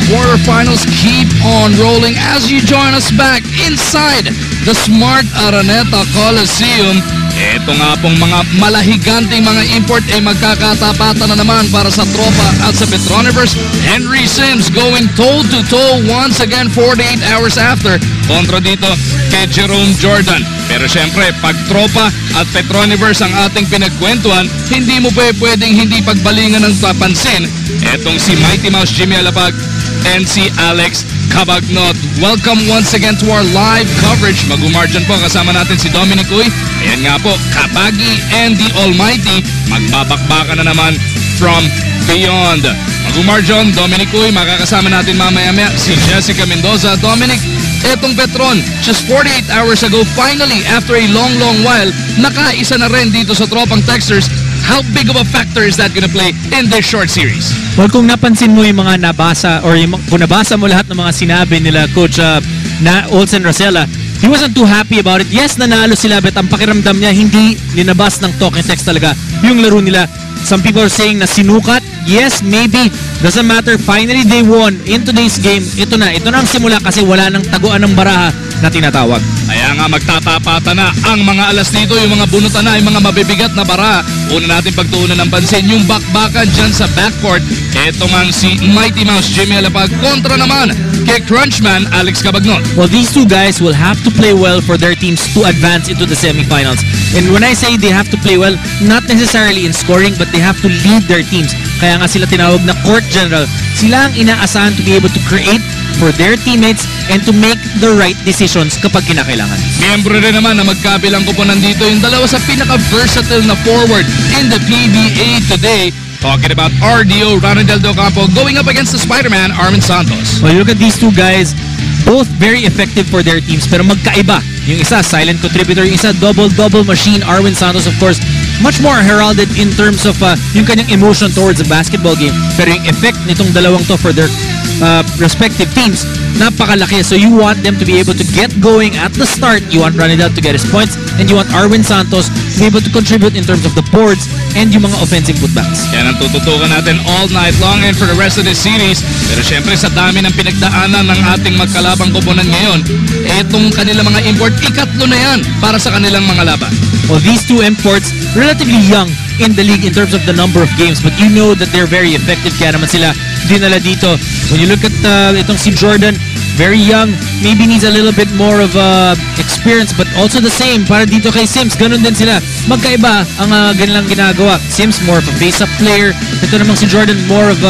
quarterfinals keep on rolling as you join us back inside the Smart Araneta Coliseum. Ito nga pong mga malahiganting mga import ay magkakatapatan na naman para sa tropa at sa Petroniverse. Henry Sims going toe-to-toe once again 48 hours after kontra dito kay Jerome Jordan. Pero syempre, pag tropa at Petroniverse ang ating pinagkwentuhan, hindi mo pwedeng hindi pagbalingan ng papansin etong si Mighty Mouse Jimmy Alapag and si Alex Cabagnot. Welcome once again to our live coverage. Mag-umarjan po kasama natin si Dominic Uy. Ayan nga po, Kabagi and the Almighty. Magbabakbakan na naman from beyond. Mag-umarjan, Dominic Uy. Makakasama natin mamaya-maya si Jessica Mendoza. Dominic, etong Petron, just 48 hours ago, finally, after a long while, nakaisa na rin dito sa tropang Texters. How big of a factor is that gonna play in this short series? Well, kung napansin mo yung mga nabasa or kung nabasa mo lahat ng mga sinabi nila Coach na Olsen Rosella, he wasn't too happy about it. Yes, nanalo sila, but ang pakiramdam niya hindi linabas ng talking text talaga yung laro nila. Some people are saying na sinukat. Yes, maybe. Doesn't matter. Finally, they won in today's game. Ito na ang simula kasi wala nang taguan ng baraha na tinatawag. Kaya nga magtatapatan na ang mga alas dito, yung mga bunutan na, yung mga mabibigat na baraha. Una natin pagtuunan ng pansin, yung bakbakan dyan sa backcourt. Ito nga si Mighty Mouse Jimmy Alapag kontra naman kay Crunchman Alex Cabagnot. Well, these two guys will have to play well for their teams to advance into the semifinals. And when I say they have to play well, not necessarily in scoring, but they have to lead their teams. Kaya nga sila tinawag na court general. Sila ang inaasahan to be able to create for their teammates and to make the right decisions kapag kinakailangan. Miyembro rin naman na magkabilang kuponan dito yung dalawa sa pinaka-versatile na forward in the PBA today. Talking about RDO, Ronaldel Del Campo, going up against the Spider-Man, Armin Santos. Well, you look at these two guys, both very effective for their teams, pero magkaiba. Yung isa, silent contributor. Yung isa, double machine. Armin Santos, of course, much more heralded in terms of yung kanyang emotion towards the basketball game. Pero yung effect nitong dalawang to for their respective teams, napakalaki. So you want them to be able to get going at the start. You want Ronaldel to get his points, and you want Armin Santos to be able to contribute in terms of the boards and yung mga offensive putbacks. Yan ang tututukan natin all night long and for the rest of the series. Pero syempre sa dami ng pinagdaanan ng ating magkalabang koponan ngayon, etong kanilang mga import, ikatlo na yan para sa kanilang mga laban. Well, these two imports, relatively young in the league in terms of the number of games, but you know that they're very effective. Kaya naman sila dinala dito. When you look at itong si Jordan, very young, maybe needs a little bit more of experience, but also the same para dito kay Sims. Ganun din sila. Magkaiba ang ganilang ginagawa. Sims more of a face-up player. Ito namang si Jordan more of a